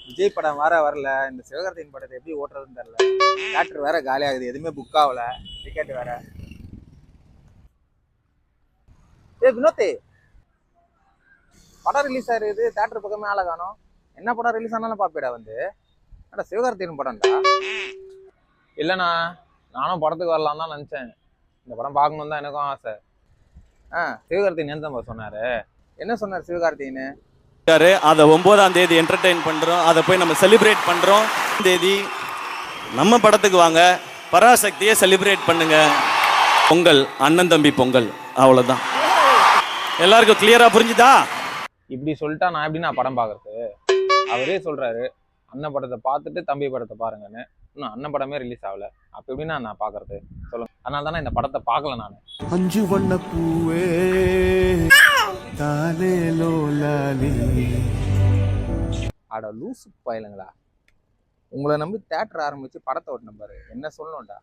விஜய் படம் வேற வரல. இந்த சிவகார்த்திகேயன் படத்தை எப்படி ஓட்டுறதுன்னு தெரியல. தியேட்டர் வேற காலி ஆகுது, எதுவுமே புக் ஆகல, டிக்கெட் வேற. வினோத், படம் ரிலீஸ் ஆயிருக்குது, தியேட்டர் பக்கமே ஆளை காணோம். என்ன படம் ரிலீஸ் ஆனாலும் பாப்பேடா வந்து. அட சிவகார்த்திகேயன் படம்டா. இல்லைண்ணா, நானும் படத்துக்கு வரலாம் தான் நினச்சேன். இந்த படம் பார்க்கணும் தான் எனக்கும் ஆசை. சிவகார்த்திகேயன் தான் சொன்னாரு. என்ன சொன்னார் சிவகார்த்திகேயன்? அதை 9ஆம் தேதி என்டர்டெயின் பண்றோம், அதை போய் நம்ம செலிப்ரேட் பண்றோம். தேதி நம்ம படத்துக்கு வாங்க, பராசக்தியை செலிப்ரேட் பண்ணுங்க. பொங்கல், அண்ணன் தம்பி பொங்கல், அவ்வளவுதான். எல்லாருக்கும் கிளியரா புரிஞ்சுதா? இப்படி சொல்லிட்டா நான் எப்படி நான் படம் பார்க்கறது? அவரே சொல்றாரு அண்ணன் படத்தை பார்த்துட்டு தம்பி படத்தை பாருங்கன்னு. இன்னும் அண்ணன் படமே ரிலீஸ் ஆகல, அப்ப எப்படின்னா நான் பாக்குறது சொல்லுங்க? அதனால தானே இந்த படத்தை பார்க்கல நான். 5 வண்ண பூவே தானே லோலாலி. அட லூசு பயலுங்களா, உங்களை நம்பி தியேட்டர் ஆரம்பிச்சு படத்தை ஓட்டின பாரு, என்ன சொல்லணும்டா.